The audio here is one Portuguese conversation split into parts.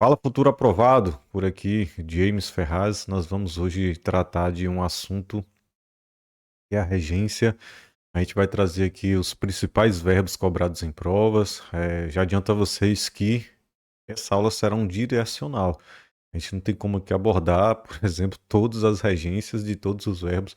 Fala Futuro Aprovado, por aqui, James Ferraz. Nós vamos hoje tratar de um assunto que é a regência. A gente vai trazer aqui os principais verbos cobrados em provas. Já adianto a vocês que essa aula será um direcional. A gente não tem como aqui abordar, por exemplo, todas as regências de todos os verbos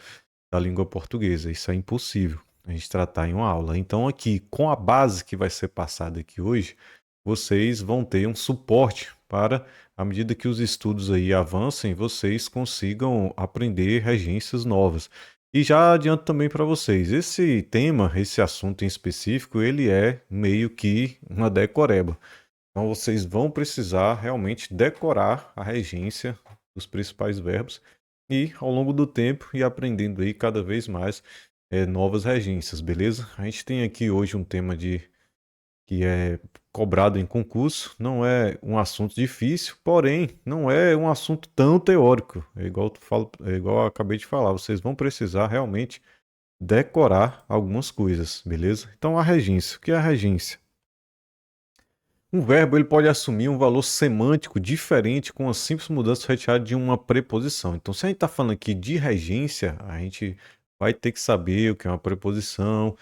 da língua portuguesa. Isso é impossível a gente tratar em uma aula. Então, aqui, com a base que vai ser passada aqui hoje, vocês vão ter um suporte para, à medida que os estudos aí avancem, vocês consigam aprender regências novas. E já adianto também para vocês, esse tema, esse assunto em específico, ele é meio que uma decoreba. Então vocês vão precisar realmente decorar a regência dos principais verbos e ao longo do tempo ir aprendendo aí cada vez mais novas regências, beleza? A gente tem aqui hoje um tema que é cobrado em concurso, não é um assunto difícil, porém não é um assunto tão teórico. É igual eu acabei de falar, vocês vão precisar realmente decorar algumas coisas, beleza? Então a regência, o que é a regência? Um verbo ele pode assumir um valor semântico diferente com a simples mudança retirada de uma preposição. Então, se a gente está falando aqui de regência, a gente vai ter que saber o que é uma preposição,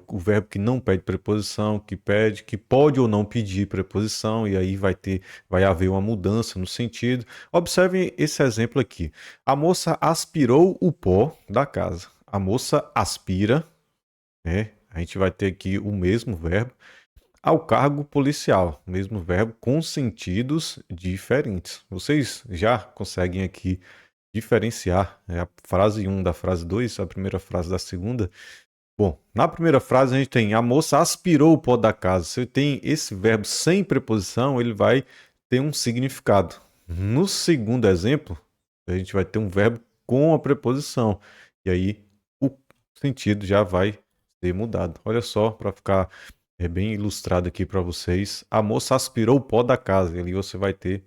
o verbo que não pede preposição, que pede, que pode ou não pedir preposição, e aí vai haver uma mudança no sentido. Observem esse exemplo aqui. A moça aspirou o pó da casa. A moça aspira, né? A gente vai ter aqui o mesmo verbo ao cargo policial, mesmo verbo com sentidos diferentes. Vocês já conseguem aqui diferenciar a frase um da frase 2, a primeira frase da segunda? Bom, na primeira frase a gente tem a moça aspirou o pó da casa. Se tem esse verbo sem preposição, ele vai ter um significado. No segundo exemplo, a gente vai ter um verbo com a preposição. E aí o sentido já vai ser mudado. Olha só, para ficar bem ilustrado aqui para vocês. A moça aspirou o pó da casa. E ali você vai ter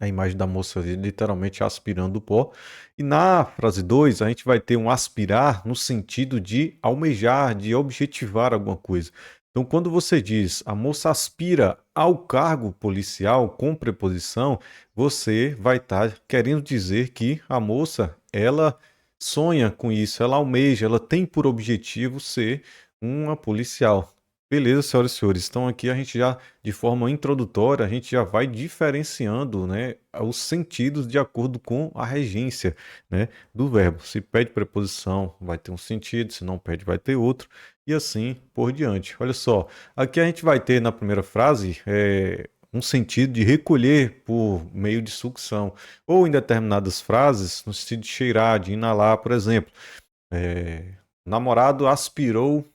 a imagem da moça literalmente aspirando o pó. E na frase 2, a gente vai ter um aspirar no sentido de almejar, de objetivar alguma coisa. Então, quando você diz a moça aspira ao cargo policial com preposição, você vai estar querendo dizer que a moça, ela sonha com isso, ela almeja, ela tem por objetivo ser uma policial. Beleza, senhoras e senhores. Então aqui a gente já, de forma introdutória, a gente já vai diferenciando, né, os sentidos de acordo com a regência, né, do verbo. Se pede preposição, vai ter um sentido, se não pede, vai ter outro, e assim por diante. Olha só, aqui a gente vai ter na primeira frase um sentido de recolher por meio de sucção, ou em determinadas frases, no sentido de cheirar, de inalar, por exemplo. O namorado aspirou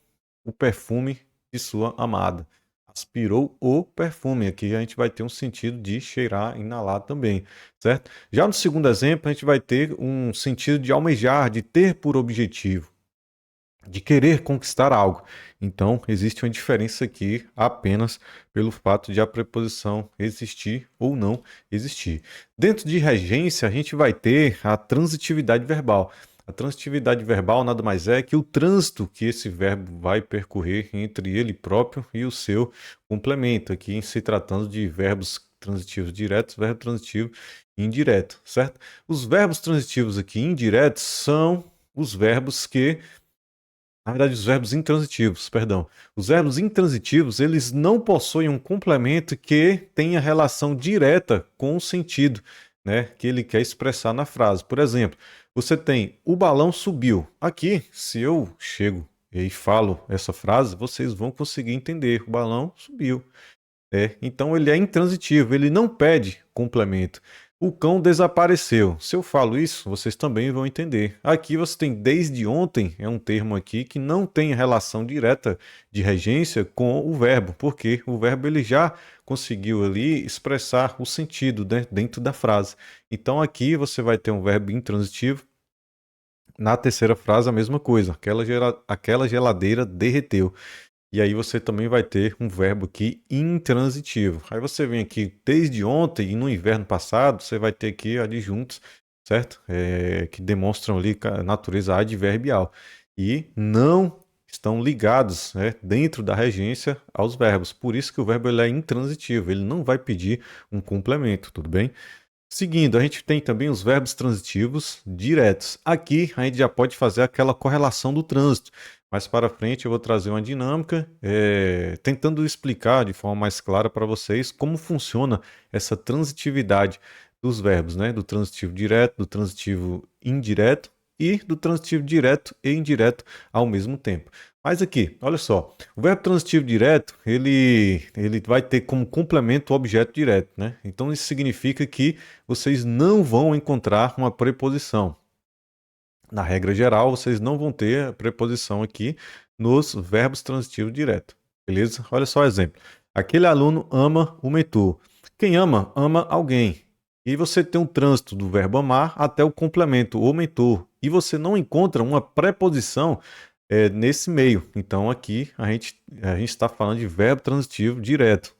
o perfume de sua amada. Aspirou o perfume. Aqui a gente vai ter um sentido de cheirar, inalar também, certo? Já no segundo exemplo, a gente vai ter um sentido de almejar, de ter por objetivo, de querer conquistar algo. Então, existe uma diferença aqui apenas pelo fato de a preposição existir ou não existir. Dentro de regência, a gente vai ter a transitividade verbal. A transitividade verbal nada mais é que o trânsito que esse verbo vai percorrer entre ele próprio e o seu complemento, aqui em se tratando de verbos transitivos diretos, verbo transitivo indireto, certo? Os verbos transitivos aqui indiretos são os verbos que na verdade, os verbos intransitivos, perdão. Os verbos intransitivos, eles não possuem um complemento que tenha relação direta com o sentido, né, que ele quer expressar na frase. Por exemplo, você tem o balão subiu. Aqui, se eu chego e falo essa frase, vocês vão conseguir entender. O balão subiu. Então ele é intransitivo, ele não pede complemento. O cão desapareceu. Se eu falo isso, vocês também vão entender. Aqui você tem desde ontem, é um termo aqui que não tem relação direta de regência com o verbo, porque o verbo ele já conseguiu ali expressar o sentido, né, dentro da frase. Então aqui você vai ter um verbo intransitivo. Na terceira frase, a mesma coisa. Aquela geladeira derreteu. E aí você também vai ter um verbo aqui intransitivo. Aí você vem aqui desde ontem e no inverno passado, você vai ter aqui adjuntos, certo? Que demonstram ali a natureza adverbial. E não estão ligados, né, dentro da regência aos verbos. Por isso que o verbo ele é intransitivo, ele não vai pedir um complemento, tudo bem? Seguindo, a gente tem também os verbos transitivos diretos. Aqui a gente já pode fazer aquela correlação do trânsito. Mais para frente eu vou trazer uma dinâmica, tentando explicar de forma mais clara para vocês como funciona essa transitividade dos verbos, né? Do transitivo direto, do transitivo indireto e do transitivo direto e indireto ao mesmo tempo. Mas aqui, olha só, o verbo transitivo direto, ele vai ter como complemento o objeto direto, né? Então isso significa que vocês não vão encontrar uma preposição. Na regra geral, vocês não vão ter a preposição aqui nos verbos transitivos direto, beleza? Olha só o exemplo. Aquele aluno ama o mentor. Quem ama, ama alguém. E você tem um trânsito do verbo amar até o complemento, o mentor. E você não encontra uma preposição nesse meio. Então aqui a gente está falando de verbo transitivo direto,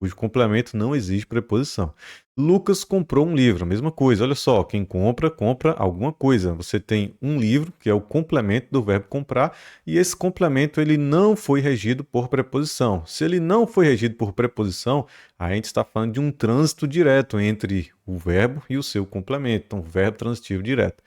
cujo complemento não exige preposição. Lucas comprou um livro, a mesma coisa. Olha só, quem compra, compra alguma coisa. Você tem um livro, que é o complemento do verbo comprar, e esse complemento ele não foi regido por preposição. Se ele não foi regido por preposição, a gente está falando de um trânsito direto entre o verbo e o seu complemento, então verbo transitivo direto.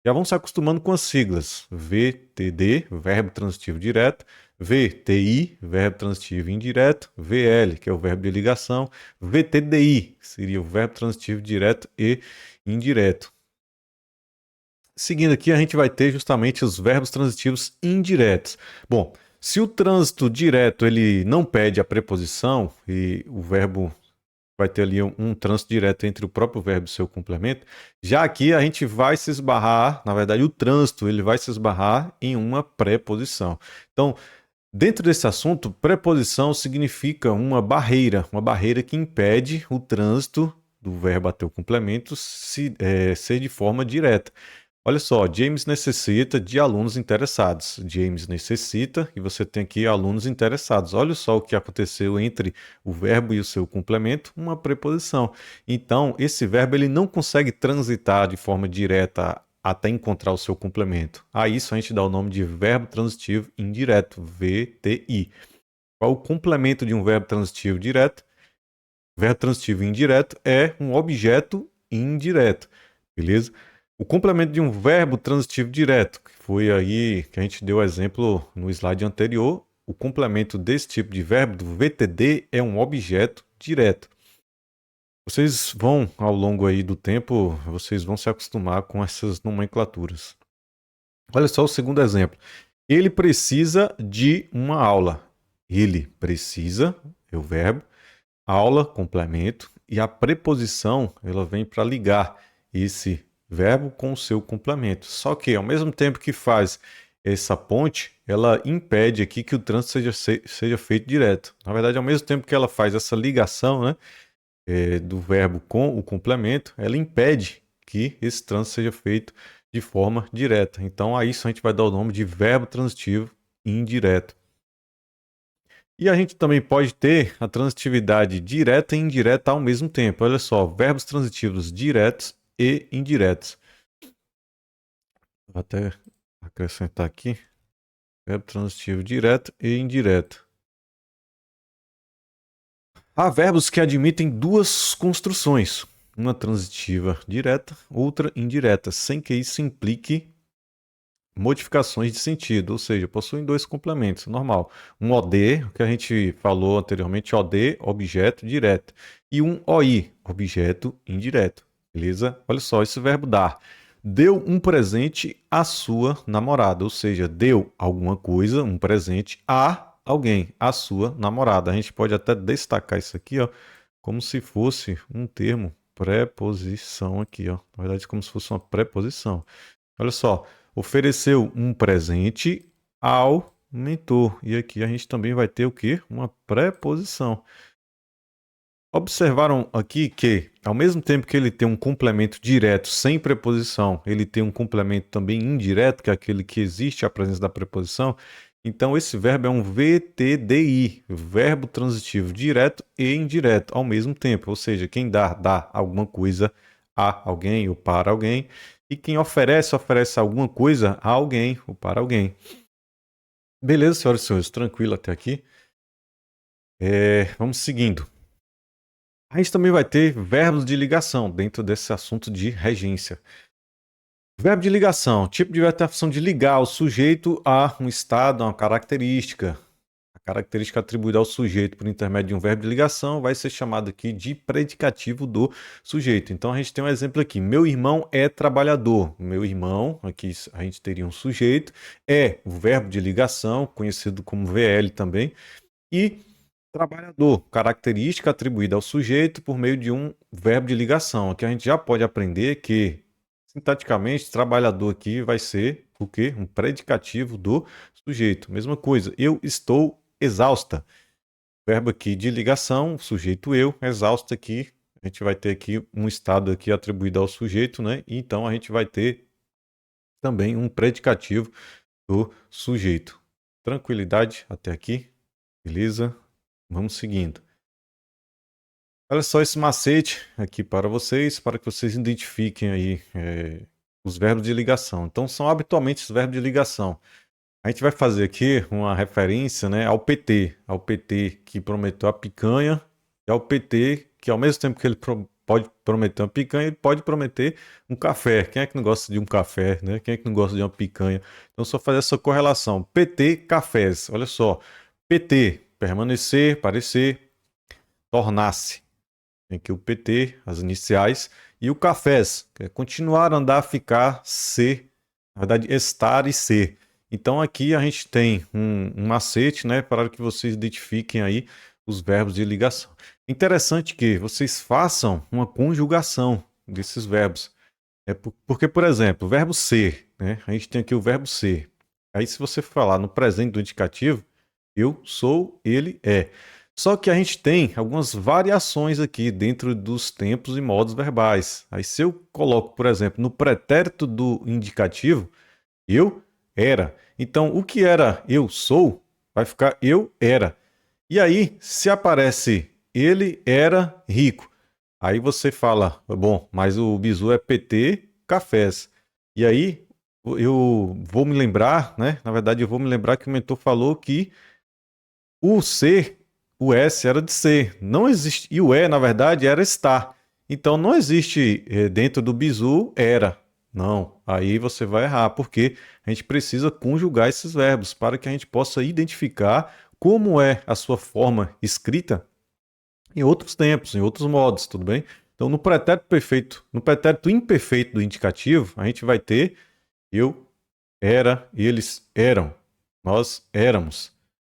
Já vão se acostumando com as siglas. VTD, verbo transitivo direto. VTI, verbo transitivo indireto. VL, que é o verbo de ligação. VTDI, que seria o verbo transitivo direto e indireto. Seguindo aqui, a gente vai ter justamente os verbos transitivos indiretos. Bom, se o trânsito direto ele não pede a preposição e o verbo vai ter ali um trânsito direto entre o próprio verbo e seu complemento. Já aqui a gente vai se esbarrar, na verdade o trânsito ele vai se esbarrar em uma preposição. Então, dentro desse assunto, preposição significa uma barreira que impede o trânsito do verbo até o complemento ser de forma direta. Olha só, James necessita de alunos interessados. James necessita e você tem aqui alunos interessados. Olha só o que aconteceu entre o verbo e o seu complemento, uma preposição. Então, esse verbo ele não consegue transitar de forma direta até encontrar o seu complemento. A isso a gente dá o nome de verbo transitivo indireto, VTI. Qual o complemento de um verbo transitivo direto? Verbo transitivo indireto é um objeto indireto, beleza? O complemento de um verbo transitivo direto, que foi aí que a gente deu exemplo no slide anterior, o complemento desse tipo de verbo, do VTD, é um objeto direto. Vocês vão, ao longo aí do tempo, vocês vão se acostumar com essas nomenclaturas. Olha só o segundo exemplo. Ele precisa de uma aula. Ele precisa, é o verbo, aula, complemento, e a preposição ela vem para ligar esse verbo com o seu complemento. Só que, ao mesmo tempo que faz essa ponte, ela impede aqui que o trânsito seja feito direto. Na verdade, ao mesmo tempo que ela faz essa ligação, né, do verbo com o complemento, ela impede que esse trânsito seja feito de forma direta. Então, a isso a gente vai dar o nome de verbo transitivo indireto. E a gente também pode ter a transitividade direta e indireta ao mesmo tempo. Olha só, verbos transitivos diretos e indiretos. Vou até acrescentar aqui. Verbo transitivo direto e indireto. Há verbos que admitem duas construções. Uma transitiva direta, outra indireta, sem que isso implique modificações de sentido, ou seja, possuem dois complementos, normal. Um OD, que a gente falou anteriormente, OD, objeto direto, e um OI, objeto indireto, beleza? Olha só, esse verbo dar. Deu um presente à sua namorada, ou seja, deu alguma coisa, um presente a alguém, a sua namorada. A gente pode até destacar isso aqui, ó, como se fosse um termo, preposição aqui, ó. Na verdade, como se fosse uma preposição. Olha só, ofereceu um presente ao mentor. E aqui a gente também vai ter o quê? Uma preposição. Observaram aqui que, ao mesmo tempo que ele tem um complemento direto sem preposição, ele tem um complemento também indireto, que é aquele que existe a presença da preposição. Então, esse verbo é um VTDI, verbo transitivo direto e indireto ao mesmo tempo. Ou seja, quem dá alguma coisa a alguém ou para alguém. E quem oferece alguma coisa a alguém ou para alguém. Beleza, senhoras e senhores, tranquilo até aqui. Vamos seguindo. A gente também vai ter verbos de ligação dentro desse assunto de regência. Verbo de ligação, tipo de verbo tem a função de ligar o sujeito a um estado, a uma característica. A característica atribuída ao sujeito por intermédio de um verbo de ligação vai ser chamado aqui de predicativo do sujeito. Então a gente tem um exemplo aqui: meu irmão é trabalhador. Meu irmão, aqui a gente teria um sujeito, é o verbo de ligação, conhecido como VL também, e trabalhador, característica atribuída ao sujeito por meio de um verbo de ligação. Aqui a gente já pode aprender que, sintaticamente, trabalhador aqui vai ser o quê? Um predicativo do sujeito. Mesma coisa, eu estou exausta. Verbo aqui de ligação, sujeito eu, exausta aqui. A gente vai ter aqui um estado aqui atribuído ao sujeito, né? E então a gente vai ter também um predicativo do sujeito. Tranquilidade até aqui? Beleza? Vamos seguindo. Olha só esse macete aqui para que vocês identifiquem aí os verbos de ligação. Então, são habitualmente os verbos de ligação. A gente vai fazer aqui uma referência, né, ao PT que prometeu a picanha e ao PT que, ao mesmo tempo que ele pode prometer uma picanha, ele pode prometer um café. Quem é que não gosta de um café, né? Quem é que não gosta de uma picanha? Então, só fazer essa correlação. PT, cafés. Olha só. PT, permanecer, parecer, tornar-se. Tem aqui o PT, as iniciais, e o cafés, que é continuar, andar, ficar, ser, na verdade, estar e ser. Então aqui a gente tem um macete, né, para que vocês identifiquem aí os verbos de ligação. Interessante que vocês façam uma conjugação desses verbos. Porque, por exemplo, o verbo ser, né, a gente tem aqui o verbo ser. Aí se você falar no presente do indicativo, eu sou, ele é. Só que a gente tem algumas variações aqui dentro dos tempos e modos verbais. Aí se eu coloco, por exemplo, no pretérito do indicativo, eu era. Então, o que era eu sou vai ficar eu era. E aí, se aparece ele era rico, aí você fala, bom, mas o bizu é PT cafés. E aí eu vou me lembrar, né? Na verdade, eu vou me lembrar que o mentor falou que o ser, o S era de ser. Não existe. E o E, na verdade, era estar. Então não existe dentro do bizu era. Não. Aí você vai errar, porque a gente precisa conjugar esses verbos para que a gente possa identificar como é a sua forma escrita em outros tempos, em outros modos, tudo bem? Então no pretérito perfeito, no pretérito imperfeito do indicativo, a gente vai ter eu era, eles eram, nós éramos,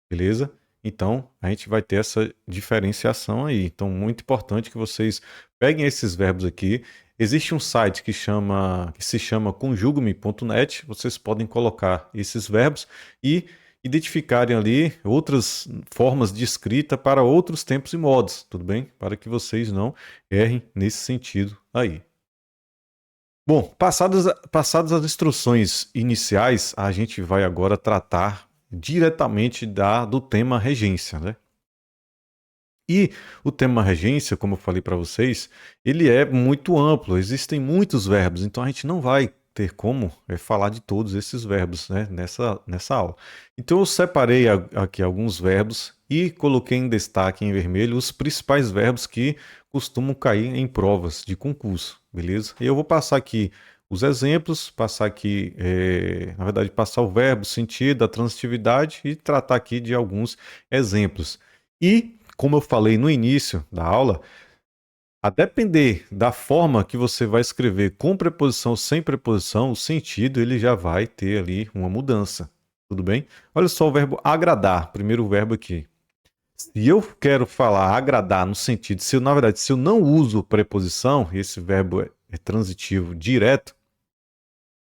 beleza? Então, a gente vai ter essa diferenciação aí. Então, muito importante que vocês peguem esses verbos aqui. Existe um site que se chama conjugueme.net. Vocês podem colocar esses verbos e identificarem ali outras formas de escrita para outros tempos e modos, tudo bem? Para que vocês não errem nesse sentido aí. Bom, passadas as instruções iniciais, a gente vai agora tratar diretamente do tema regência, né? E o tema regência, como eu falei para vocês, ele é muito amplo, existem muitos verbos, então a gente não vai ter como falar de todos esses verbos, né, nessa aula. Então eu separei aqui alguns verbos e coloquei em destaque em vermelho os principais verbos que costumam cair em provas de concurso, beleza? E eu vou passar aqui os exemplos, passar aqui, na verdade, passar o verbo, sentido, a transitividade e tratar aqui de alguns exemplos. E como eu falei no início da aula, a depender da forma que você vai escrever com preposição ou sem preposição, o sentido ele já vai ter ali uma mudança. Tudo bem? Olha só o verbo agradar, primeiro verbo aqui. Se eu quero falar agradar no sentido, na verdade, se eu não uso preposição, esse verbo é transitivo direto,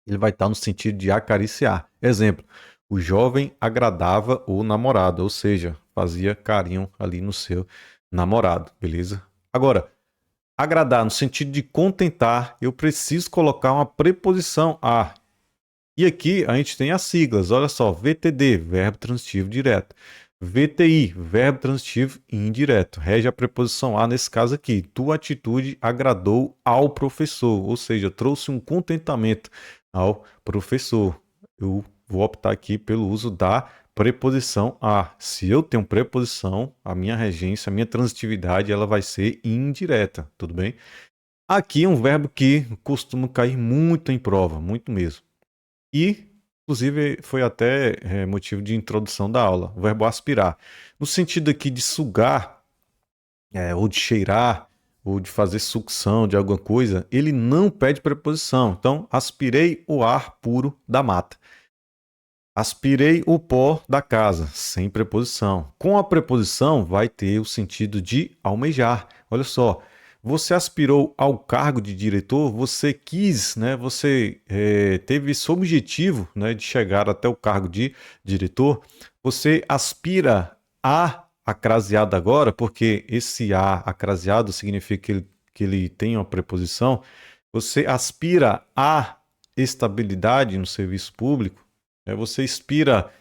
ele vai estar no sentido de acariciar. Exemplo, o jovem agradava o namorado, ou seja, fazia carinho ali no seu namorado, beleza? Agora, agradar no sentido de contentar, eu preciso colocar uma preposição a. E aqui a gente tem as siglas, olha só, VTD, verbo transitivo direto. VTI, verbo transitivo indireto. Rege a preposição a nesse caso aqui. Tua atitude agradou ao professor, ou seja, trouxe um contentamento ao professor. Eu vou optar aqui pelo uso da preposição a. Se eu tenho preposição, a minha regência, a minha transitividade, ela vai ser indireta, tudo bem? Aqui é um verbo que costuma cair muito em prova, muito mesmo. E, inclusive, foi até motivo de introdução da aula, o verbo aspirar. No sentido aqui de sugar, ou de cheirar, ou de fazer sucção de alguma coisa, ele não pede preposição. Então, aspirei o ar puro da mata. Aspirei o pó da casa, sem preposição. Com a preposição, vai ter o sentido de almejar. Olha só, você aspirou ao cargo de diretor, você quis, né? Você teve esse objetivo, né, de chegar até o cargo de diretor. Você aspira a acraseado agora, porque esse a acraseado significa que ele tem uma preposição. Você aspira à estabilidade no serviço público. Você aspira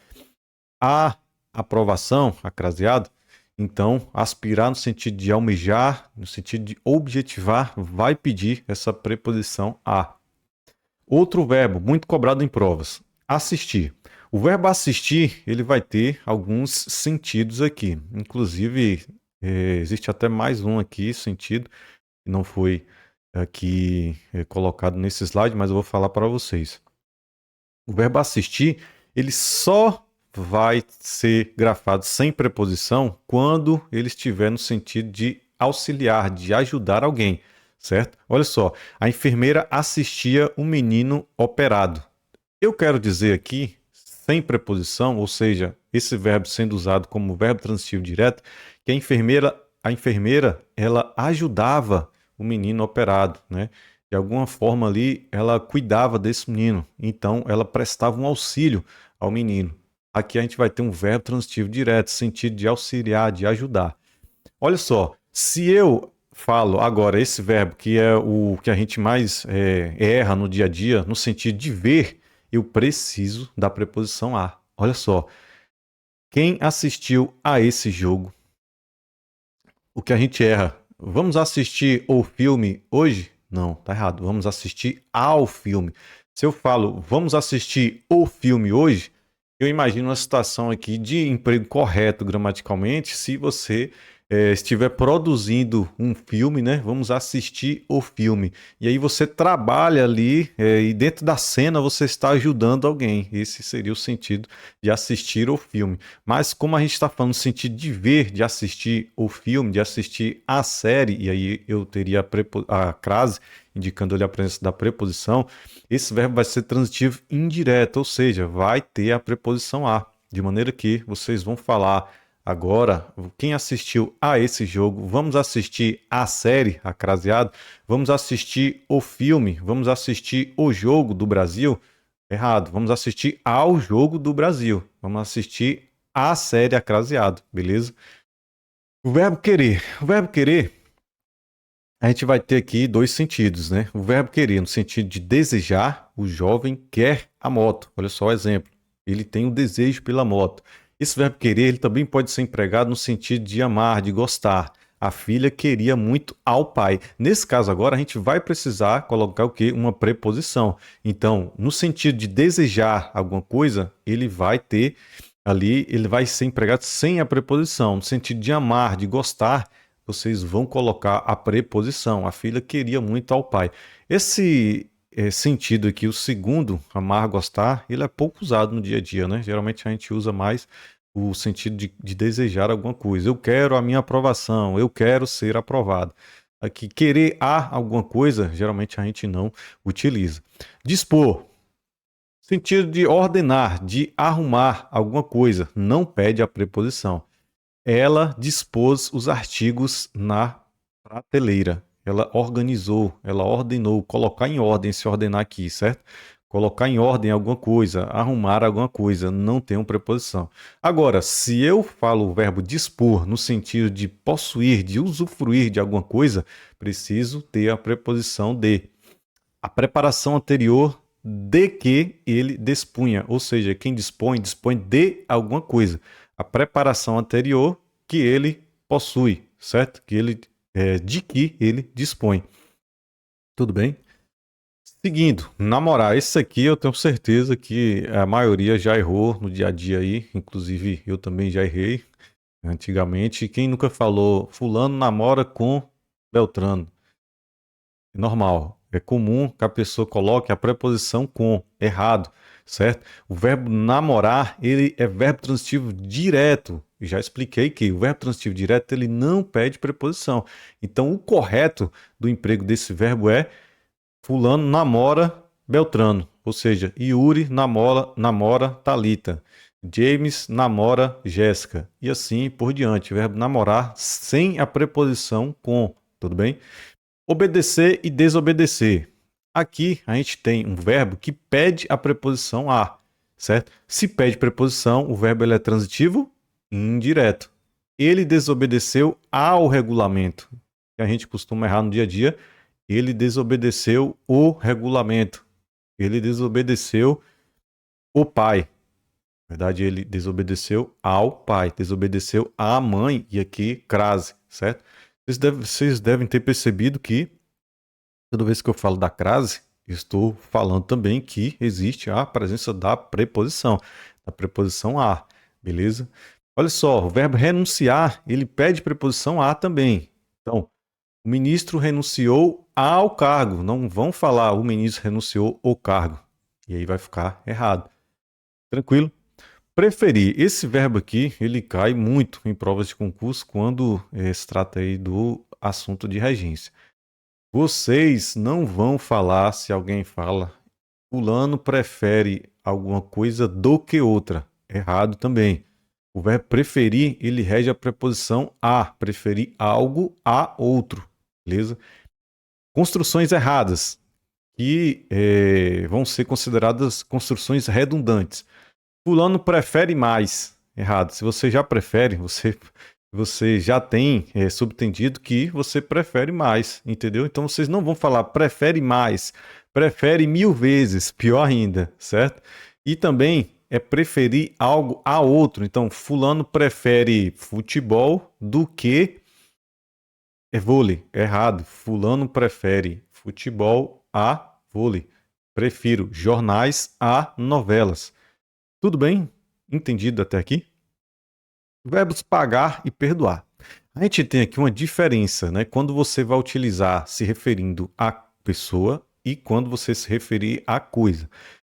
à aprovação, acraseado. Então, aspirar no sentido de almejar, no sentido de objetivar, vai pedir essa preposição a. Outro verbo muito cobrado em provas, assistir. O verbo assistir, ele vai ter alguns sentidos aqui. Inclusive, existe até mais um aqui, sentido, que não foi aqui colocado nesse slide, mas eu vou falar para vocês. O verbo assistir, ele só vai ser grafado sem preposição quando ele estiver no sentido de auxiliar, de ajudar alguém, certo? Olha só, a enfermeira assistia um menino operado. Eu quero dizer aqui, sem preposição, ou seja, esse verbo sendo usado como verbo transitivo direto, que a enfermeira, ela ajudava o menino operado, né? De alguma forma ali, ela cuidava desse menino. Então, ela prestava um auxílio ao menino. Aqui a gente vai ter um verbo transitivo direto, sentido de auxiliar, de ajudar. Olha só, se eu falo agora esse verbo, que é o que a gente mais erra no dia a dia, no sentido de ver, eu preciso da preposição a. Olha só, quem assistiu a esse jogo, o que a gente erra? Vamos assistir o filme hoje? Não, tá errado. Vamos assistir ao filme. Se eu falo vamos assistir o filme hoje, eu imagino uma situação aqui de emprego correto gramaticalmente, se você estiver produzindo um filme, né? Vamos assistir o filme. E aí você trabalha ali e dentro da cena você está ajudando alguém. Esse seria o sentido de assistir o filme. Mas como a gente está falando no sentido de ver, de assistir o filme, de assistir a série, e aí eu teria a crase indicando ali a presença da preposição, esse verbo vai ser transitivo indireto, ou seja, vai ter a preposição a, de maneira que vocês vão falar agora, quem assistiu a esse jogo, vamos assistir a série, a craseado, vamos assistir o filme, vamos assistir o jogo do Brasil. Errado, vamos assistir ao jogo do Brasil, vamos assistir a série acraseado, beleza? O verbo querer, a gente vai ter aqui dois sentidos, né? O verbo querer, no sentido de desejar, o jovem quer a moto. Olha só o exemplo. Ele tem o desejo pela moto. Esse verbo querer, ele também pode ser empregado no sentido de amar, de gostar. A filha queria muito ao pai. Nesse caso agora, a gente vai precisar colocar o quê? Uma preposição. Então, no sentido de desejar alguma coisa, ele vai ter ali, ele vai ser empregado sem a preposição. No sentido de amar, de gostar, vocês vão colocar a preposição. A filha queria muito ao pai. Esse sentido aqui, o segundo, amar, gostar, ele é pouco usado no dia a dia, né? Geralmente a gente usa mais o sentido de desejar alguma coisa. Eu quero a minha aprovação, eu quero ser aprovado. Aqui, querer alguma coisa, geralmente a gente não utiliza. Dispor, sentido de ordenar, de arrumar alguma coisa, não pede a preposição. Ela dispôs os artigos na prateleira. Ela organizou, ela ordenou, colocar em ordem, se ordenar aqui, certo? Colocar em ordem alguma coisa, arrumar alguma coisa, não tem uma preposição. Agora, se eu falo o verbo dispor no sentido de possuir, de usufruir de alguma coisa, preciso ter a preposição de. A preparação anterior de que ele dispunha, ou seja, quem dispõe, dispõe de alguma coisa. A preparação anterior que ele possui, certo? De que ele dispõe. Tudo bem? Seguindo, namorar. Esse aqui eu tenho certeza que a maioria já errou no dia a dia aí. Inclusive, eu também já errei antigamente. Quem nunca falou, fulano namora com Beltrano? É normal. É comum que a pessoa coloque a preposição com, errado, certo? O verbo namorar, ele é verbo transitivo direto. Eu já expliquei que o verbo transitivo direto, ele não pede preposição. Então, o correto do emprego desse verbo é fulano namora Beltrano. Ou seja, Yuri namora Thalita. James namora Jéssica. E assim por diante. O verbo namorar sem a preposição com. Tudo bem? Obedecer e desobedecer. Aqui a gente tem um verbo que pede a preposição a, certo? Se pede preposição, o verbo ele é transitivo indireto. Ele desobedeceu ao regulamento. Que a gente costuma errar no dia a dia. Ele desobedeceu o regulamento. Ele desobedeceu o pai. Na verdade, ele desobedeceu ao pai, desobedeceu à mãe, e aqui crase, certo? Vocês devem ter percebido que toda vez que eu falo da crase, estou falando também que existe a presença da preposição a, beleza? Olha só, o verbo renunciar, ele pede preposição a também. Então, o ministro renunciou ao cargo. Não vão falar o ministro renunciou ao cargo. E aí vai ficar errado. Tranquilo? Preferir. Esse verbo aqui, ele cai muito em provas de concurso quando se trata aí do assunto de regência. Vocês não vão falar se alguém fala fulano prefere alguma coisa do que outra. Errado também. O verbo preferir, ele rege a preposição a. Preferir algo a outro. Beleza? Construções erradas, que vão ser consideradas construções redundantes. Fulano prefere mais. Errado. Se você já prefere, você já tem subtendido que você prefere mais, entendeu? Então vocês não vão falar prefere mais, prefere 1000 vezes, pior ainda, certo? E também é preferir algo a outro. Então, fulano prefere futebol do que vôlei. Errado. Fulano prefere futebol a vôlei. Prefiro jornais a novelas. Tudo bem? Entendido até aqui? Verbos pagar e perdoar. A gente tem aqui uma diferença, né? Quando você vai utilizar se referindo à pessoa e quando você se referir à coisa.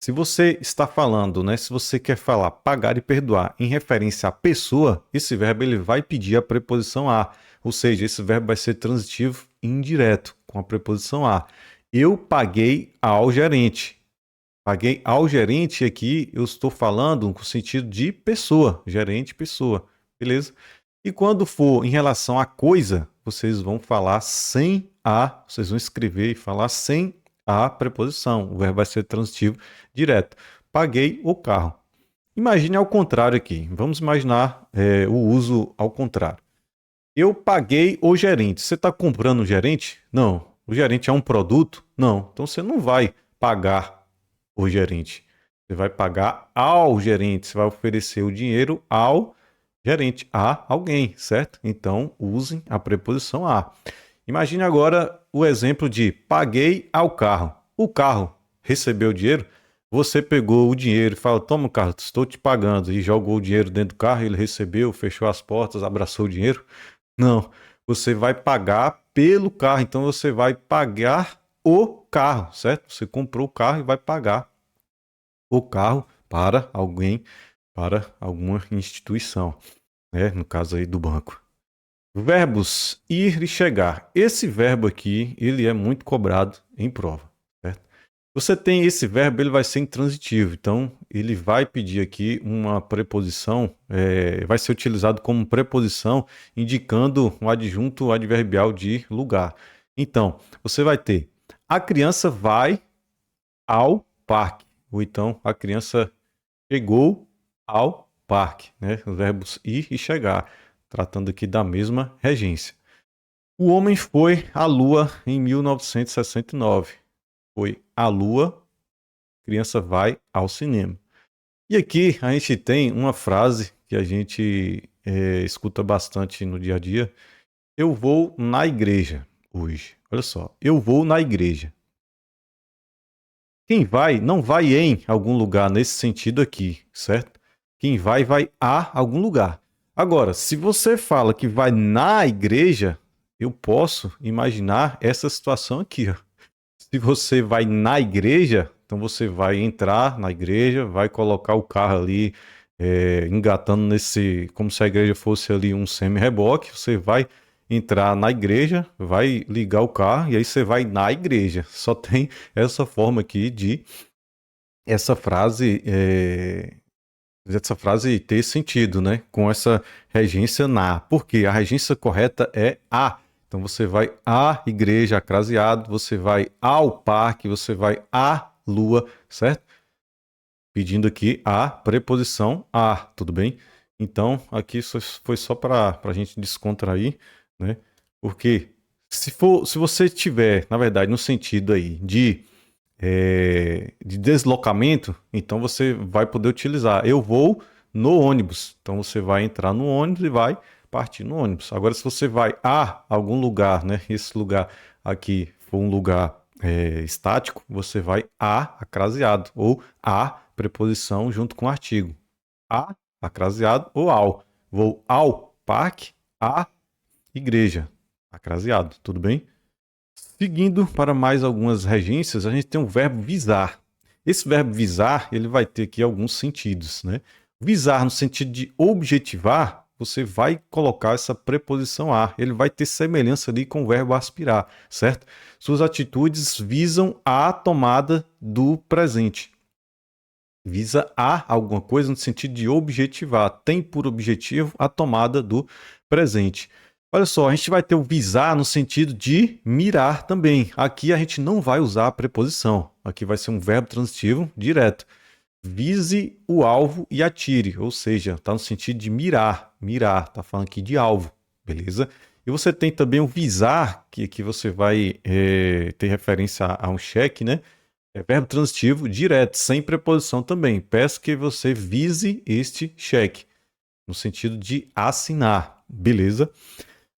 Se você está falando, né? Se você quer falar pagar e perdoar em referência à pessoa, esse verbo ele vai pedir a preposição a. Ou seja, esse verbo vai ser transitivo indireto com a preposição a. Eu paguei ao gerente. Paguei ao gerente aqui, eu estou falando com o sentido de pessoa, gerente, pessoa, beleza? E quando for em relação à coisa, vocês vão falar sem a, vocês vão escrever e falar sem a preposição. O verbo vai ser transitivo direto. Paguei o carro. Imagine ao contrário aqui. Vamos imaginar o uso ao contrário. Eu paguei o gerente. Você está comprando o gerente? Não. O gerente é um produto? Não. Então você não vai pagar o gerente. Você vai pagar ao gerente. Você vai oferecer o dinheiro ao gerente, a alguém, certo? Então usem a preposição a. Imagine agora o exemplo de paguei ao carro. O carro recebeu o dinheiro. Você pegou o dinheiro e falou, toma, carro, estou te pagando. E jogou o dinheiro dentro do carro, ele recebeu, fechou as portas, abraçou o dinheiro. Não, você vai pagar pelo carro, então você vai pagar o carro, certo? Você comprou o carro e vai pagar o carro para alguém, para alguma instituição, né? No caso aí do banco. Verbos ir e chegar. Esse verbo aqui, ele é muito cobrado em prova, certo? Você tem esse verbo, ele vai ser intransitivo, então ele vai pedir aqui uma preposição, vai ser utilizado como preposição, indicando um adjunto adverbial de lugar. Então, você vai ter a criança vai ao parque, ou então a criança chegou ao parque, né? Os verbos ir e chegar, tratando aqui da mesma regência. O homem foi à Lua em 1969. Foi à Lua, criança vai ao cinema. E aqui a gente tem uma frase que a gente escuta bastante no dia a dia. Eu vou na igreja hoje. Olha só, eu vou na igreja. Quem vai, não vai em algum lugar nesse sentido aqui, certo? Quem vai, vai a algum lugar. Agora, se você fala que vai na igreja, eu posso imaginar essa situação aqui, ó. Se você vai na igreja, então você vai entrar na igreja, vai colocar o carro ali, engatando nesse, como se a igreja fosse ali um semi-reboque, você vai entrar na igreja, vai ligar o carro e aí você vai na igreja. Só tem essa forma aqui de essa frase, essa frase ter sentido, né? Com essa regência na. Porque a regência correta é a. Então você vai à igreja, craseado, você vai ao parque, você vai à lua, certo? Pedindo aqui a preposição a, tudo bem? Então, aqui foi só para a gente descontrair, né? Porque se você tiver, na verdade, no sentido aí de deslocamento, então você vai poder utilizar. Eu vou no ônibus. Então você vai entrar no ônibus e vai partir no ônibus. Agora, se você vai a algum lugar, né? Esse lugar aqui for um lugar estático, você vai a craseado ou a preposição junto com o artigo. A craseado ou ao. Vou ao parque, à igreja. Acraseado, tudo bem? Seguindo para mais algumas regências, a gente tem o verbo visar. Esse verbo visar, ele vai ter aqui alguns sentidos, né? Visar no sentido de objetivar, você vai colocar essa preposição a. Ele vai ter semelhança ali com o verbo aspirar, certo? Suas atitudes visam a tomada do presente. Visa a alguma coisa no sentido de objetivar. Tem por objetivo a tomada do presente. Olha só, a gente vai ter o visar no sentido de mirar também. Aqui a gente não vai usar a preposição. Aqui vai ser um verbo transitivo direto. Vise o alvo e atire. Ou seja, está no sentido de mirar. Mirar, está falando aqui de alvo. Beleza? E você tem também o visar, que você vai ter referência a um cheque, né? É verbo transitivo direto, sem preposição também. Peço que você vise este cheque, no sentido de assinar. Beleza?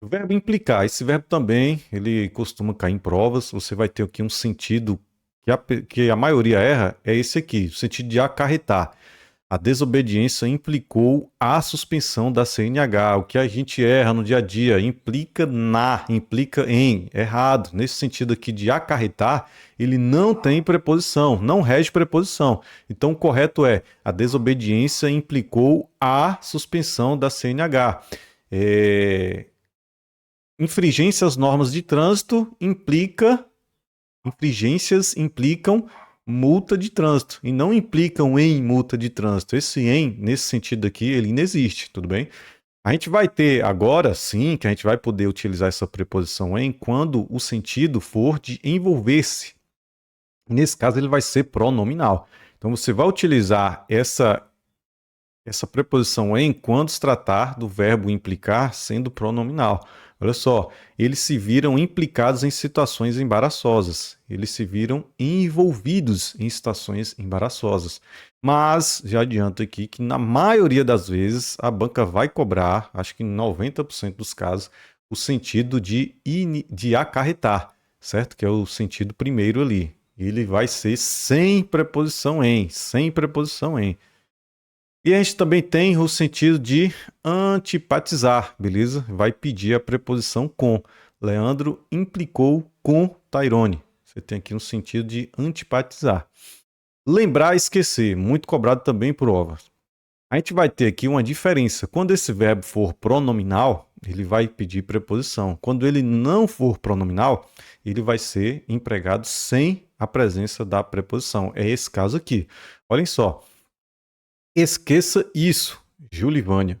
O verbo implicar, esse verbo também, ele costuma cair em provas. Você vai ter aqui um sentido que a maioria erra, é esse aqui, o sentido de acarretar. A desobediência implicou a suspensão da CNH. O que a gente erra no dia a dia implica implica em, errado. Nesse sentido aqui de acarretar, ele não tem preposição, não rege preposição. Então o correto é: a desobediência implicou a suspensão da CNH. Infringência às normas de trânsito infringências implicam multa de trânsito e não implicam em multa de trânsito. Esse em, nesse sentido aqui, ele inexiste, tudo bem? A gente vai ter agora, sim, que a gente vai poder utilizar essa preposição em quando o sentido for de envolver-se. Nesse caso, ele vai ser pronominal. Então, você vai utilizar essa preposição em quando se tratar do verbo implicar sendo pronominal. Olha só, eles se viram implicados em situações embaraçosas. Eles se viram envolvidos em situações embaraçosas. Mas já adianto aqui que na maioria das vezes a banca vai cobrar, acho que em 90% dos casos, o sentido de acarretar, certo? Que é o sentido primeiro ali. Ele vai ser sem preposição em, sem preposição em. E a gente também tem o sentido de antipatizar, beleza? Vai pedir a preposição com. Leandro implicou com Tairone. Você tem aqui um sentido de antipatizar. Lembrar e esquecer, muito cobrado também por provas. A gente vai ter aqui uma diferença. Quando esse verbo for pronominal, ele vai pedir preposição. Quando ele não for pronominal, ele vai ser empregado sem a presença da preposição. É esse caso aqui. Olhem só. Esqueça isso, Julivânia.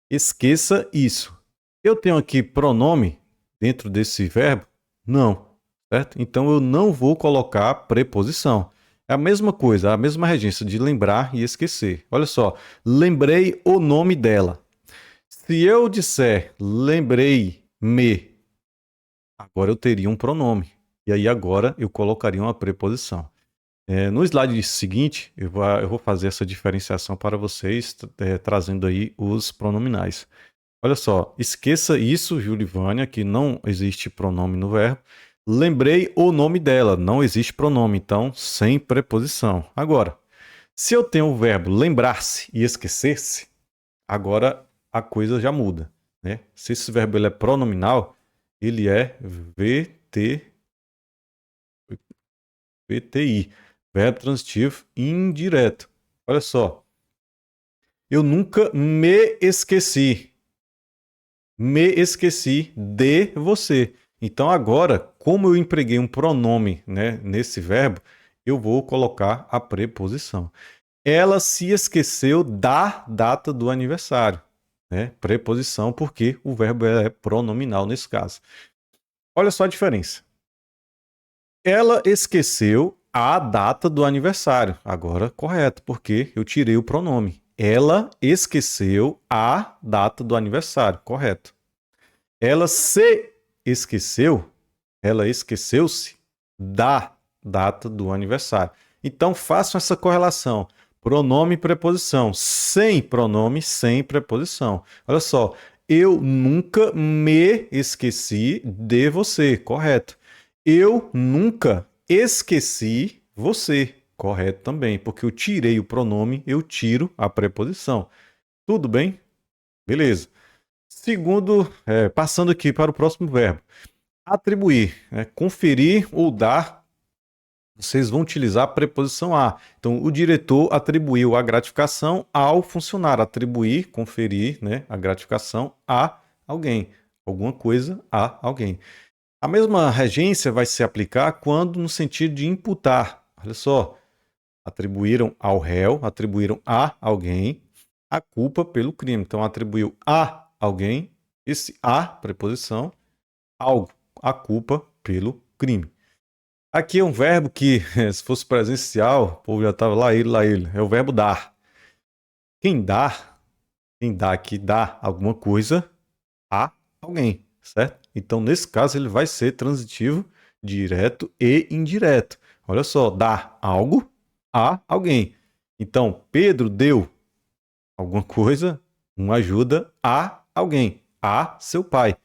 Esqueça isso. Eu tenho aqui pronome dentro desse verbo? Não, certo? Então eu não vou colocar preposição. É a mesma coisa, a mesma regência de lembrar e esquecer. Olha só, lembrei o nome dela. Se eu disser lembrei-me, agora eu teria um pronome. E aí agora eu colocaria uma preposição. No slide seguinte, eu vou fazer essa diferenciação para vocês, trazendo aí os pronominais. Olha só, esqueça isso, Julivânia, que não existe pronome no verbo. Lembrei o nome dela, não existe pronome, então sem preposição. Agora, se eu tenho o verbo lembrar-se e esquecer-se, agora a coisa já muda, né? Se esse verbo ele é pronominal, ele é VTI, verbo transitivo indireto. Olha só, eu nunca me esqueci. Me esqueci de você. Então agora, como eu empreguei um pronome, né, nesse verbo, eu vou colocar a preposição. Ela se esqueceu da data do aniversário, né? Preposição, porque o verbo é pronominal nesse caso. Olha só a diferença. Ela esqueceu a data do aniversário. Agora, correto, porque eu tirei o pronome. Ela esqueceu a data do aniversário. Correto. Ela se esqueceu, ela esqueceu-se da data do aniversário. Então, façam essa correlação. Pronome e preposição. Sem pronome, sem preposição. Olha só, eu nunca me esqueci de você. Correto. Eu nunca esqueci você. Correto também, porque eu tirei o pronome, eu tiro a preposição. Tudo bem? Beleza. Segundo, passando aqui para o próximo verbo. Atribuir, né? Conferir ou dar, vocês vão utilizar a preposição a. Então, o diretor atribuiu a gratificação ao funcionário. Atribuir, conferir, né, a gratificação a alguém. Alguma coisa a alguém. A mesma regência vai se aplicar quando no sentido de imputar. Olha só, atribuíram ao réu, atribuíram a alguém a culpa pelo crime. Então, atribuiu a alguém, esse a, preposição, algo, a culpa pelo crime. Aqui é um verbo que, se fosse presencial, o povo já estava lá ele, lá ele. É o verbo dar. Quem dá, quem dá aqui, dá alguma coisa a alguém, certo? Então, nesse caso, ele vai ser transitivo, direto e indireto. Olha só, dar algo a alguém. Então, Pedro deu alguma coisa, uma ajuda a alguém, a seu pai.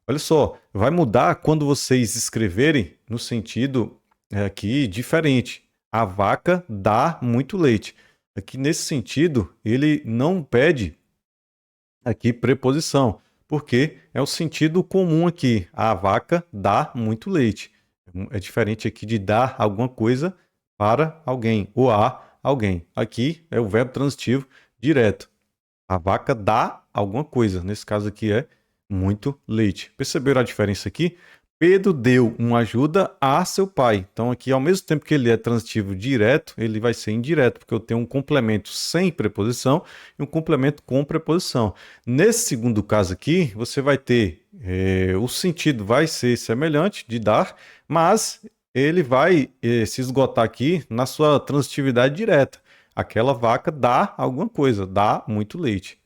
Olha só, vai mudar quando vocês escreverem no sentido aqui diferente. A vaca dá muito leite. Aqui nesse sentido, ele não pede aqui preposição, porque é o sentido comum aqui. A vaca dá muito leite. É diferente aqui de dar alguma coisa para alguém ou a alguém. Aqui é o verbo transitivo direto. A vaca dá alguma coisa. Nesse caso aqui é muito leite. Perceberam a diferença aqui? Pedro deu uma ajuda a seu pai. Então aqui, ao mesmo tempo que ele é transitivo direto, ele vai ser indireto, porque eu tenho um complemento sem preposição e um complemento com preposição. Nesse segundo caso aqui, você vai ter o sentido vai ser semelhante de dar, mas ele vai se esgotar aqui na sua transitividade direta. Aquela vaca dá alguma coisa, dá muito leite.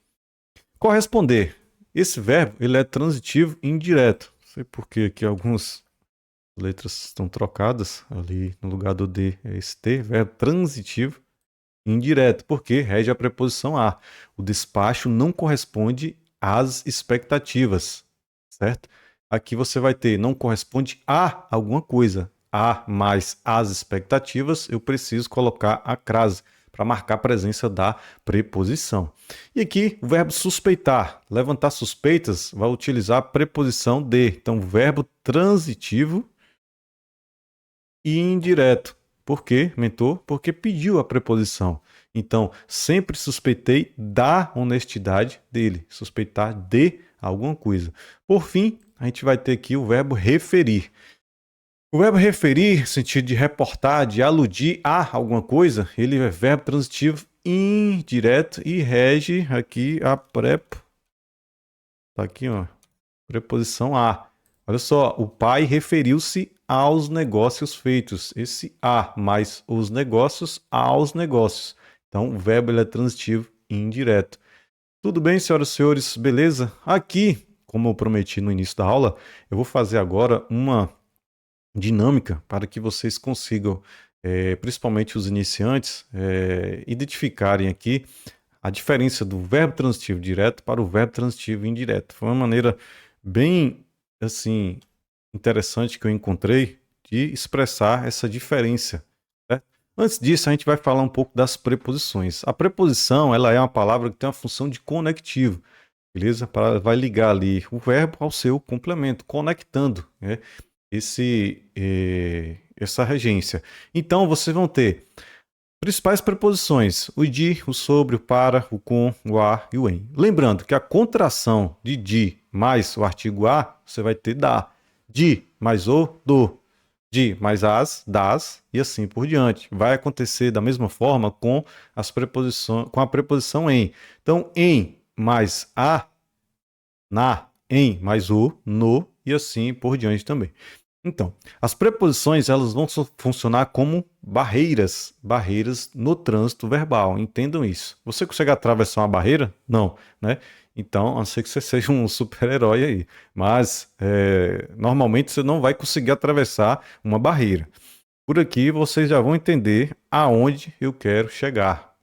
Corresponder. Esse verbo ele é transitivo indireto. Não sei por que aqui algumas letras estão trocadas. Ali no lugar do D é esse T, verbo transitivo indireto, porque rege a preposição a. O despacho não corresponde às expectativas, certo? Aqui você vai ter não corresponde a alguma coisa. A mais as expectativas, eu preciso colocar a crase para marcar a presença da preposição. E aqui, o verbo suspeitar, levantar suspeitas, vai utilizar a preposição de. Então, verbo transitivo e indireto. Por quê, mentor? Porque pediu a preposição. Então, sempre suspeitei da honestidade dele, suspeitar de alguma coisa. Por fim, a gente vai ter aqui o verbo referir. O verbo referir, sentido de reportar, de aludir a alguma coisa, ele é verbo transitivo indireto e rege aqui a tá aqui, ó, preposição a. Olha só, o pai referiu-se aos negócios feitos. Esse a mais os negócios aos negócios. Então, o verbo ele é transitivo indireto. Tudo bem, senhoras e senhores? Beleza? Aqui, como eu prometi no início da aula, eu vou fazer agora uma dinâmica para que vocês consigam, principalmente os iniciantes, identificarem aqui a diferença do verbo transitivo direto para o verbo transitivo indireto. Foi uma maneira bem, assim, interessante que eu encontrei de expressar essa diferença, certo? Antes disso, a gente vai falar um pouco das preposições. A preposição, ela é uma palavra que tem uma função de conectivo, beleza? Vai ligar ali o verbo ao seu complemento, conectando, né, essa regência. Então, vocês vão ter principais preposições: o de, o sobre, o para, o com, o a e o em. Lembrando que a contração de mais o artigo a, você vai ter da. De mais o, do. De mais as, das e assim por diante. Vai acontecer da mesma forma com as preposições, com a preposição em. Então, em mais a, na, em mais o, no e assim por diante também. Então, as preposições elas vão funcionar como barreiras no trânsito verbal. Entendam isso. Você consegue atravessar uma barreira? Não, né? Então, a não ser que você seja um super-herói aí. Mas, normalmente, você não vai conseguir atravessar uma barreira. Por aqui, vocês já vão entender aonde eu quero chegar.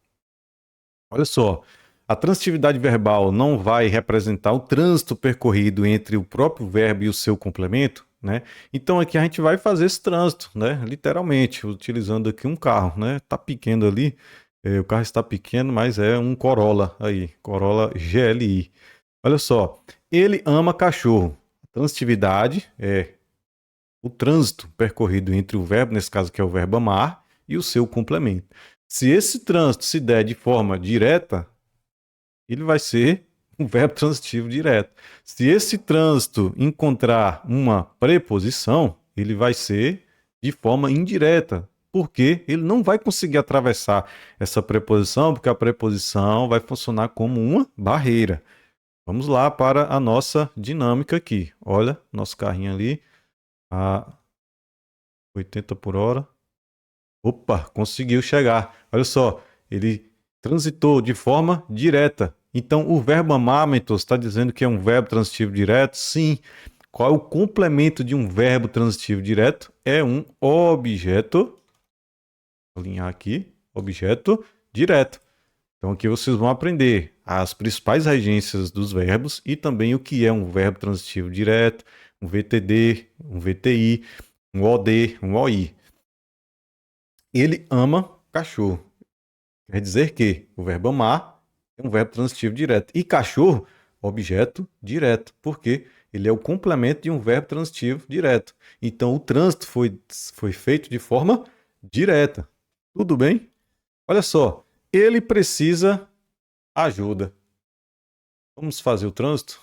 Olha só, a transitividade verbal não vai representar o trânsito percorrido entre o próprio verbo e o seu complemento, né? Então aqui a gente vai fazer esse trânsito, né? Literalmente, utilizando aqui um carro, né? Tá pequeno ali, o carro está pequeno, mas é um Corolla aí, Corolla GLI. Olha só, ele ama cachorro. A transitividade é o trânsito percorrido entre o verbo, nesse caso que é o verbo amar, e o seu complemento. Se esse trânsito se der de forma direta, ele vai ser um verbo transitivo direto. Se esse trânsito encontrar uma preposição, ele vai ser de forma indireta, porque ele não vai conseguir atravessar essa preposição, porque a preposição vai funcionar como uma barreira. Vamos lá para a nossa dinâmica aqui. Olha, nosso carrinho ali a 80 por hora. Opa, conseguiu chegar. Olha só, ele transitou de forma direta. Então, o verbo amar, mentor, está dizendo que é um verbo transitivo direto? Sim. Qual é o complemento de um verbo transitivo direto? É um objeto. Vou alinhar aqui. Objeto direto. Então, aqui vocês vão aprender as principais regências dos verbos e também o que é um verbo transitivo direto, um VTD, um VTI, um OD, um OI. Ele ama cachorro. Quer dizer que o verbo amar é um verbo transitivo direto. E cachorro, objeto direto, porque ele é o complemento de um verbo transitivo direto. Então, o trânsito foi feito de forma direta. Tudo bem? Olha só, ele precisa ajuda. Vamos fazer o trânsito?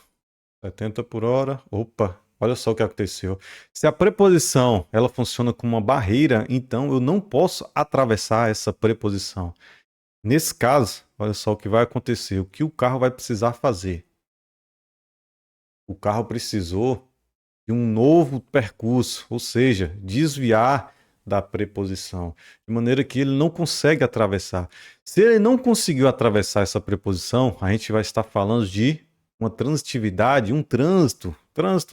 70 por hora. Opa, olha só o que aconteceu. Se a preposição ela funciona como uma barreira, então eu não posso atravessar essa preposição. Nesse caso, olha só o que vai acontecer. O que o carro vai precisar fazer? O carro precisou de um novo percurso, ou seja, desviar da preposição, de maneira que ele não consegue atravessar. Se ele não conseguiu atravessar essa preposição, a gente vai estar falando de uma transitividade, um trânsito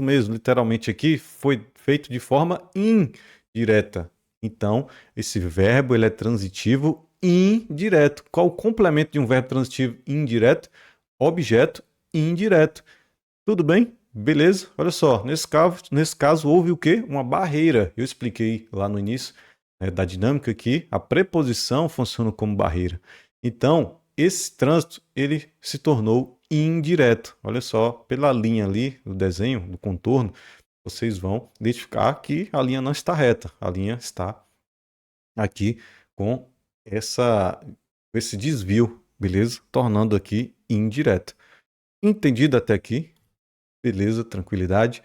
mesmo, literalmente aqui, foi feito de forma indireta. Então, esse verbo ele é transitivo indireto. Qual o complemento de um verbo transitivo indireto? Objeto indireto. Tudo bem? Beleza? Olha só, nesse caso houve o quê? Uma barreira. Eu expliquei lá no início, da dinâmica que a preposição funciona como barreira. Então, esse trânsito ele se tornou indireto. Olha só, pela linha ali do desenho, do contorno, vocês vão identificar que a linha não está reta. A linha está aqui com esse desvio, beleza? Tornando aqui indireto. Entendido até aqui? Beleza, tranquilidade.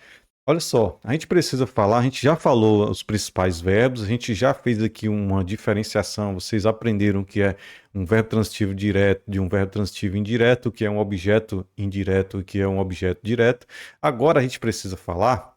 Olha só, a gente precisa falar, a gente já falou os principais verbos, a gente já fez aqui uma diferenciação, vocês aprenderam o que é um verbo transitivo direto de um verbo transitivo indireto, o que é um objeto indireto, o que é um objeto direto. Agora a gente precisa falar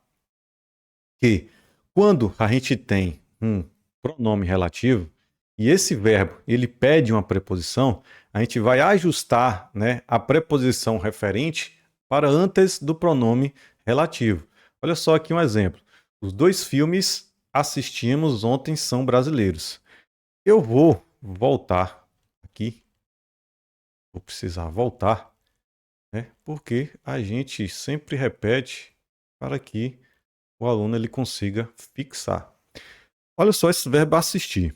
que quando a gente tem um pronome relativo e esse verbo ele pede uma preposição, a gente vai ajustar, né, a preposição referente para antes do pronome relativo. Olha só aqui um exemplo. Os dois filmes assistimos ontem são brasileiros. Eu vou voltar aqui, vou precisar voltar, né, porque a gente sempre repete para que o aluno ele consiga fixar. Olha só esse verbo assistir.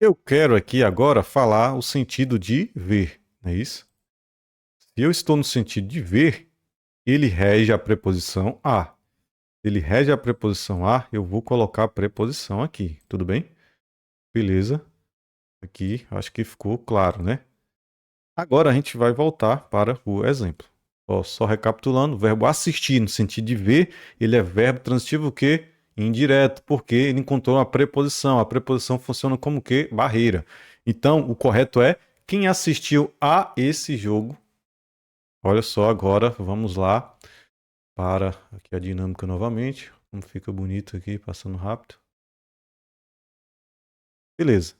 Eu quero aqui agora falar o sentido de ver, não é isso? Se eu estou no sentido de ver, ele rege a preposição a. Ele rege a preposição a, eu vou colocar a preposição aqui, tudo bem? Beleza. Aqui acho que ficou claro, né? Agora a gente vai voltar para o exemplo. Ó, só recapitulando, o verbo assistir no sentido de ver, ele é verbo transitivo o quê? Indireto, porque ele encontrou uma preposição. A preposição funciona como o quê? Barreira. Então, o correto é quem assistiu a esse jogo. Olha só, agora vamos lá para aqui a dinâmica novamente. Como fica bonito aqui, passando rápido. Beleza.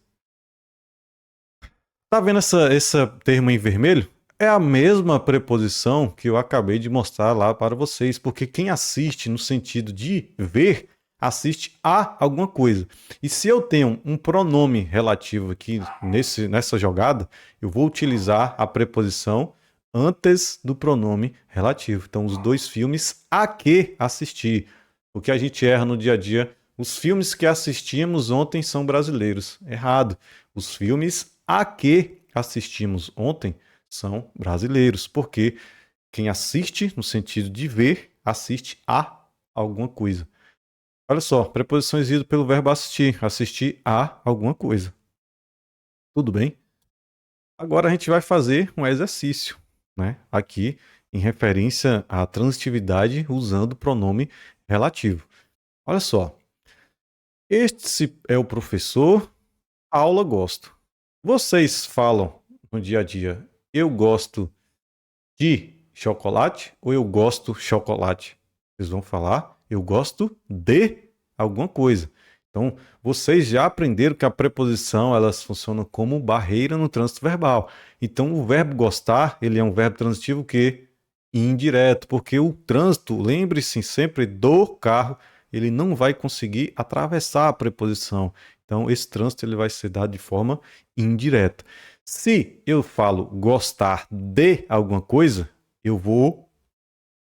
Tá vendo essa termo em vermelho? É a mesma preposição que eu acabei de mostrar lá para vocês, porque quem assiste no sentido de ver, assiste a alguma coisa. E se eu tenho um pronome relativo aqui nessa jogada, eu vou utilizar a preposição antes do pronome relativo. Então, os dois filmes a que assistir. O que a gente erra no dia a dia, os filmes que assistimos ontem são brasileiros. Errado. Os filmes a que assistimos ontem são brasileiros, porque quem assiste, no sentido de ver, assiste a alguma coisa. Olha só, preposições idas pelo verbo assistir, assistir a alguma coisa. Tudo bem? Agora a gente vai fazer um exercício, né? Aqui em referência à transitividade usando o pronome relativo. Olha só, este é o professor, aula gosto. Vocês falam no dia a dia, eu gosto de chocolate ou eu gosto chocolate? Vocês vão falar, eu gosto de alguma coisa. Então, vocês já aprenderam que a preposição, elas funcionam como barreira no trânsito verbal. Então, o verbo gostar, ele é um verbo transitivo que indireto, porque o trânsito, lembre-se sempre do carro, ele não vai conseguir atravessar a preposição. Então, esse trânsito ele vai ser dado de forma indireta. Se eu falo gostar de alguma coisa, eu vou.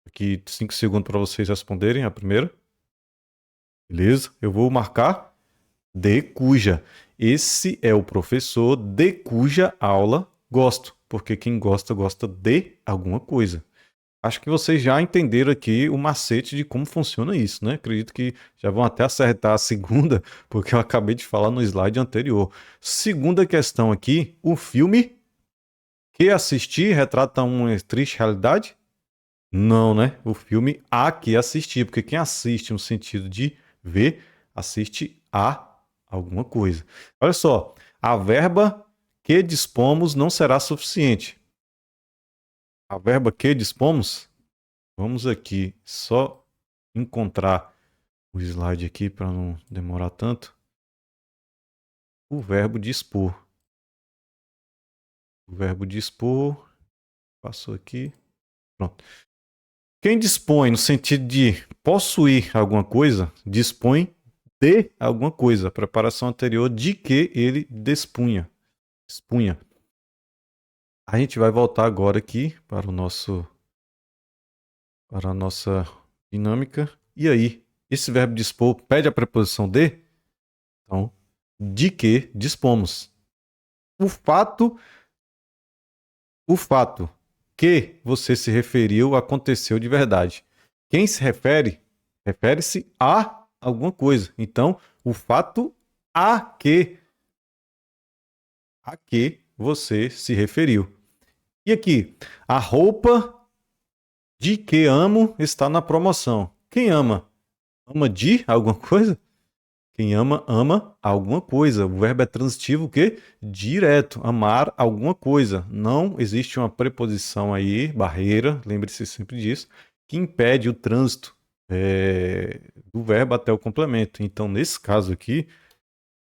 Aqui 5 segundos para vocês responderem a primeira. Beleza? Eu vou marcar de cuja. Esse é o professor de cuja aula gosto. Porque quem gosta, gosta de alguma coisa. Acho que vocês já entenderam aqui o macete de como funciona isso, né? Acredito que já vão até acertar a segunda, porque eu acabei de falar no slide anterior. Segunda questão aqui, o filme que assisti retrata uma triste realidade? Não, né? O filme a que assistir, porque quem assiste no sentido de ver, assiste a alguma coisa. Olha só, a verba que dispomos não será suficiente. A verba que dispomos, vamos aqui só encontrar o slide aqui para não demorar tanto. O verbo dispor. O verbo dispor, passou aqui, pronto. Quem dispõe no sentido de possuir alguma coisa, dispõe de alguma coisa. A preparação anterior de que ele dispunha. Dispunha. A gente vai voltar agora aqui para a nossa dinâmica. E aí, esse verbo dispor pede a preposição de? Então, de que dispomos. O fato que você se referiu aconteceu de verdade. Quem se refere, refere-se a alguma coisa. Então, o fato a que você se referiu. E aqui, a roupa de que amo está na promoção. Quem ama? Ama de alguma coisa? Quem ama, ama alguma coisa. O verbo é transitivo o quê? Direto. Amar alguma coisa. Não existe uma preposição aí, barreira, lembre-se sempre disso, que impede o trânsito do verbo até o complemento. Então, nesse caso aqui,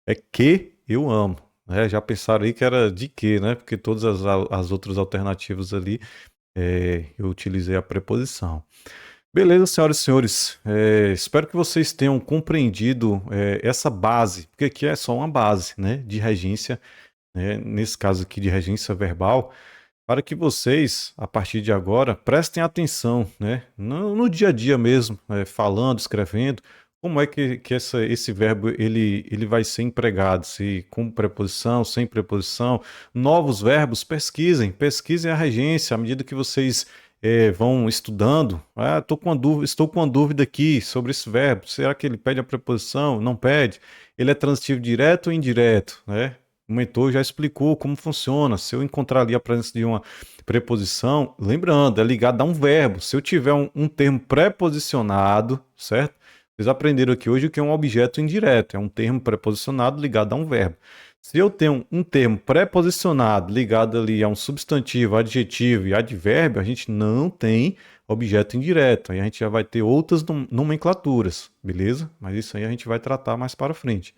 é que eu amo. Né? Já pensaram aí que era de que, né? Porque todas as outras alternativas ali eu utilizei a preposição. Beleza, senhoras e senhores. Espero que vocês tenham compreendido essa base, porque aqui é só uma base, né, de regência, né, nesse caso aqui de regência verbal. para que vocês, a partir de agora, prestem atenção, né? No dia a dia mesmo, falando, escrevendo, como é que esse verbo ele vai ser empregado, se com preposição, sem preposição, novos verbos, pesquisem a regência à medida que vocês vão estudando. Ah, estou com uma dúvida aqui sobre esse verbo. Será que ele pede a preposição? Não pede? Ele é transitivo direto ou indireto, né? O mentor já explicou como funciona. Se eu encontrar ali a presença de uma preposição, lembrando, é ligado a um verbo. Se eu tiver um termo preposicionado, certo? Vocês aprenderam aqui hoje o que é um objeto indireto, é um termo preposicionado ligado a um verbo. Se eu tenho um termo preposicionado ligado ali a um substantivo, adjetivo e advérbio, a gente não tem objeto indireto. Aí a gente já vai ter outras nomenclaturas, beleza? Mas isso aí a gente vai tratar mais para frente.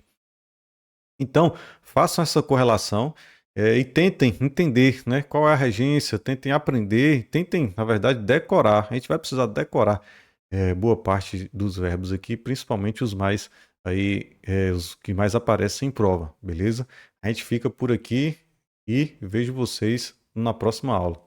Então, façam essa correlação e tentem entender, né, qual é a regência, tentem aprender, tentem, na verdade, decorar. A gente vai precisar decorar boa parte dos verbos aqui, principalmente os mais aí, os que mais aparecem em prova, beleza? A gente fica por aqui e vejo vocês na próxima aula.